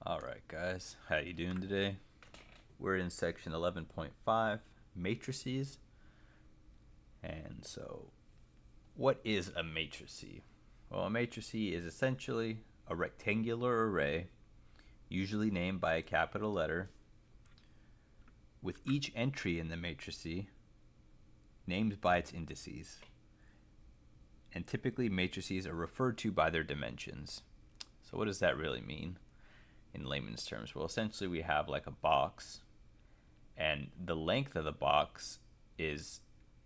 All right, guys, how you doing today? We're in section 11.5, matrices. And so, what is a matrice? Well, a matrice is essentially a rectangular array, usually named by a capital letter, with each entry in the matrice named by its indices. And typically, matrices are referred to by their dimensions. So, what does that really mean in layman's terms? Well, essentially, we have like a box, and the length of the box is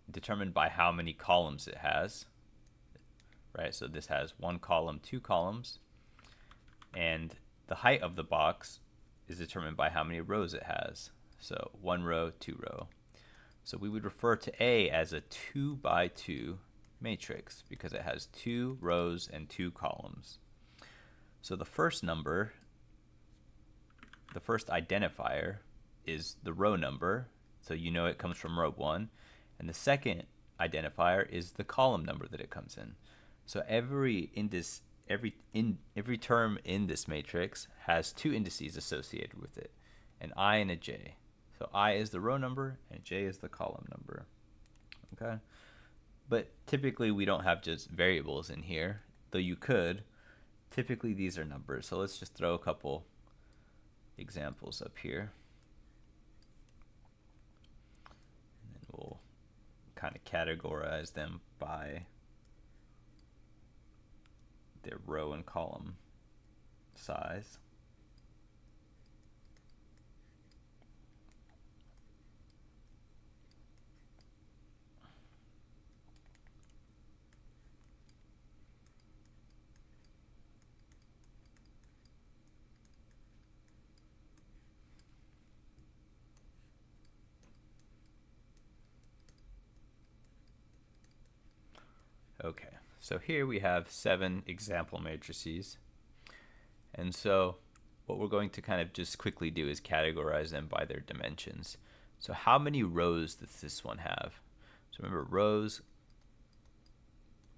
determined by how many columns it has, right? So this has one column, two columns, and the height of the box is determined by how many rows it has. So one row, two row. So we would refer to A as a 2 by 2 matrix because it has two rows and two columns. So the first number, the first identifier, is the row number, so you know it comes from row 1, and the second identifier is the column number that it comes in. So every term in this matrix has two indices associated with it, an I and a j. So I is the row number and j is the column number. Okay? But typically we don't have just variables in here, though you could. Typically these are numbers. So let's just throw a couple examples up here. And then we'll kind of categorize them by their row and column size. Okay, so here we have 7 example matrices. And so what we're going to kind of just quickly do is categorize them by their dimensions. So how many rows does this one have? So remember, rows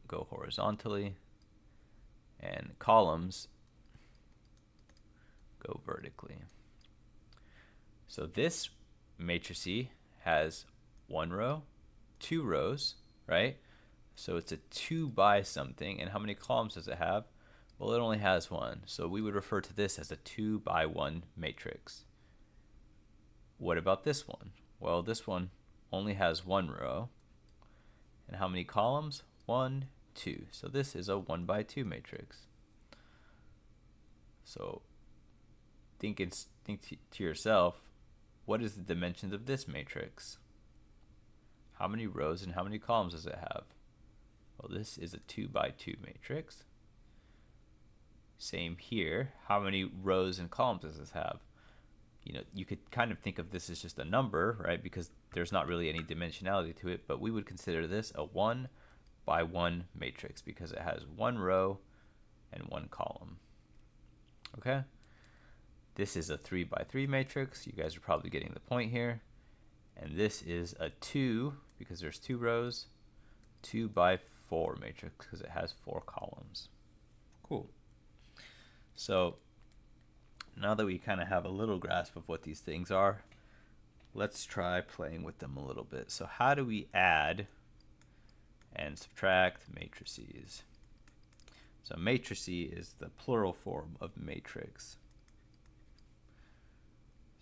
go horizontally and columns go vertically. So this matrix has one row, two rows, right? So it's a 2 by something. And how many columns does it have? Well, it only has one. So we would refer to this as a 2 by 1 matrix. What about this one? Well, this one only has one row. And how many columns? 1, 2. So this is a 1 by 2 matrix. So think to yourself, what is the dimensions of this matrix? How many rows and how many columns does it have? Well, this is a 2 by 2 matrix. Same here. How many rows and columns does this have? You know, you could kind of think of this as just a number, right? Because there's not really any dimensionality to it, but we would consider this a 1 by 1 matrix because it has one row and one column. Okay? This is a 3 by 3 matrix. You guys are probably getting the point here. And this is a 2, because there's two rows, 2 by 4 matrix because it has 4 columns. Cool. So now that we kind of have a little grasp of what these things are, let's try playing with them a little bit. So how do we add and subtract matrices? So matrice is the plural form of matrix.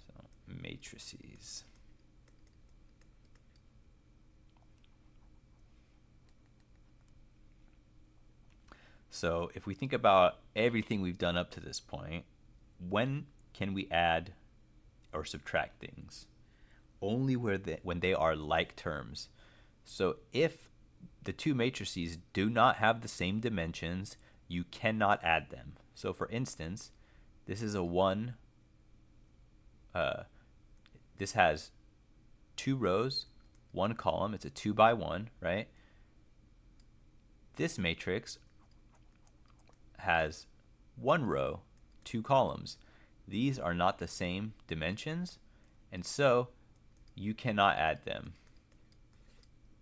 So matrices. So if we think about everything we've done up to this point, when can we add or subtract things? Only when they are like terms. So if the two matrices do not have the same dimensions, you cannot add them. So for instance, this is a 1. This has 2 rows, 1 column. It's a 2 by 1, right? This matrix has 1 row, 2 columns. These are not the same dimensions, and so you cannot add them,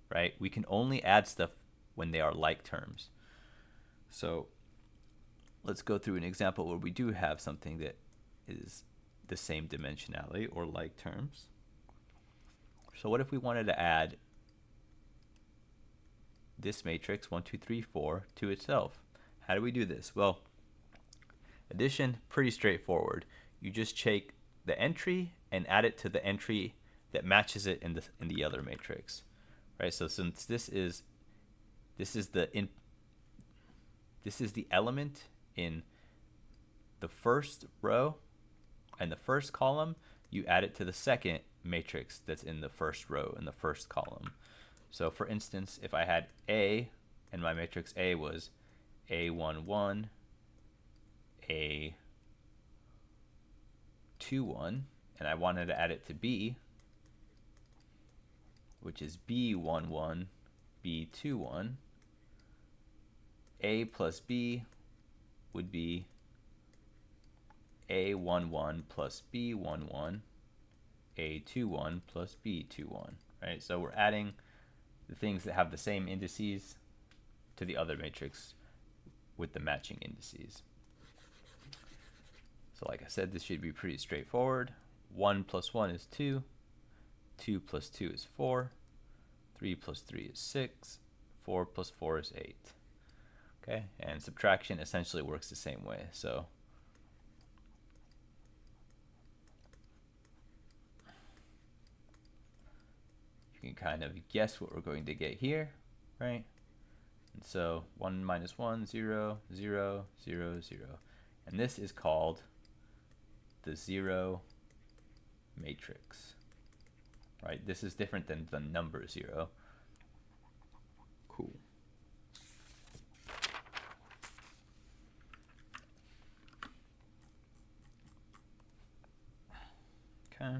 right? We can only add stuff when they are like terms. So let's go through an example where we do have something that is the same dimensionality or like terms. So what if we wanted to add this matrix 1, 2, 3, 4 to itself? How do we do this? Well, addition, pretty straightforward. You just take the entry and add it to the entry that matches it in the other matrix, right? So since this is the element in the first row and the first column, you add it to the second matrix that's in the first row and the first column. So for instance, if I had A and my matrix A was A11, A21, and I wanted to add it to B, which is B11, B21, A plus B would be A11 plus B11, A21 plus B21, right? So we're adding the things that have the same indices to the other matrix with the matching indices. So like I said, this should be pretty straightforward. 1 plus 1 is 2, 2 plus 2 is 4, 3 plus 3 is 6, 4 plus 4 is 8. Okay, and subtraction essentially works the same way. So you can kind of guess what we're going to get here, right? And so 1 minus 1, 0, 0, 0, 0. And this is called the zero matrix, right? This is different than the number 0. Cool. Okay.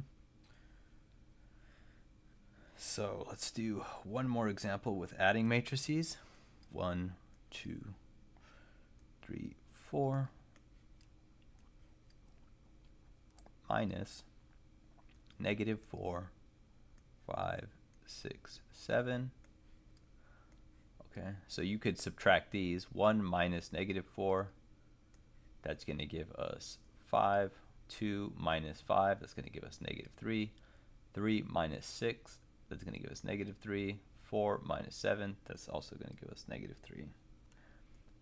So let's do one more example with adding matrices. 1, 2, 3, 4 minus negative 4, 5, 6, 7. Okay, so you could subtract these. 1 minus negative 4, that's going to give us 5. 2 minus 5, that's going to give us negative 3. 3 minus 6, that's going to give us negative 3. 4 minus 7, that's also going to give us negative 3.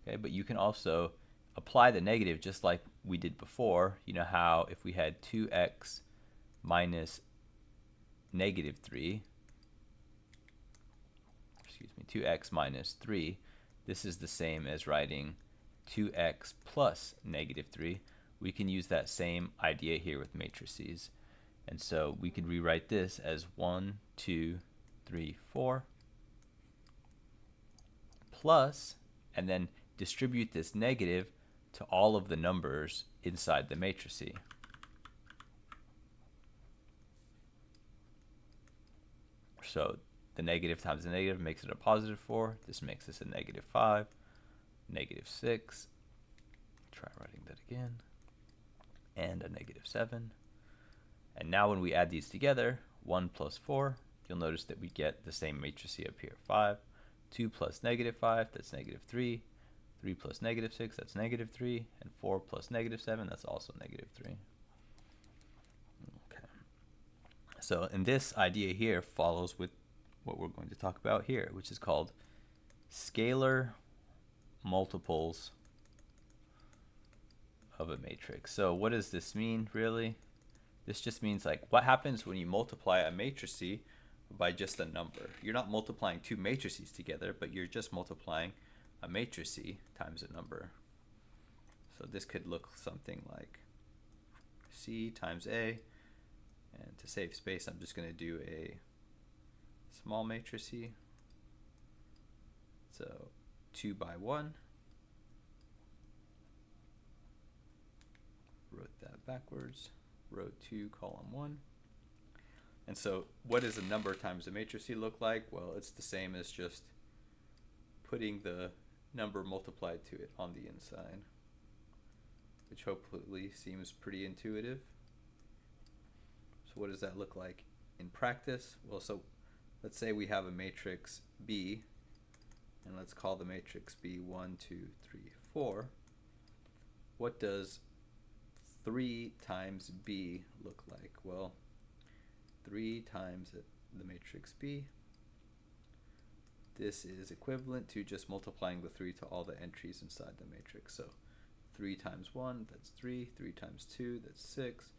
Okay, but you can also apply the negative just like we did before. You know how if we had 2x minus negative 3, 2x minus 3, this is the same as writing 2x plus negative 3. We can use that same idea here with matrices. And so we could rewrite this as 1, 2, 3, 4 plus, and then distribute this negative to all of the numbers inside the matrix. So the negative times the negative makes it a positive 4. This makes this a negative 5, negative 6. Try writing that again. And a negative 7. And now when we add these together, 1 plus 4, you'll notice that we get the same matrix up here. 5, 2 plus negative 5, that's negative 3. 3 plus negative 6, that's negative 3. And 4 plus negative 7, that's also negative 3. Okay. So, and this idea here follows with what we're going to talk about here, which is called scalar multiples of a matrix. So what does this mean, really? This just means like what happens when you multiply a matrix by just a number. You're not multiplying two matrices together, but you're just multiplying a matrix times a number. So this could look something like C times A, and to save space I'm just going to do a small matrix. So 2 by 1. Wrote that backwards. Row 2, column 1. And so what does a number times a matrix look like? Well, it's the same as just putting the number multiplied to it on the inside, which hopefully seems pretty intuitive. So what does that look like in practice? Well, so let's say we have a matrix B, and let's call the matrix B 1, 2, 3, 4. What does 3 times B look like? Well, 3 times the matrix B. This is equivalent to just multiplying the 3 to all the entries inside the matrix. So 3 times 1, that's 3. 3 times 2, that's 6.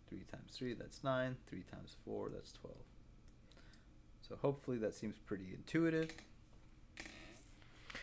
3 times 3, that's 9. 3 times 4, that's 12. So hopefully that seems pretty intuitive.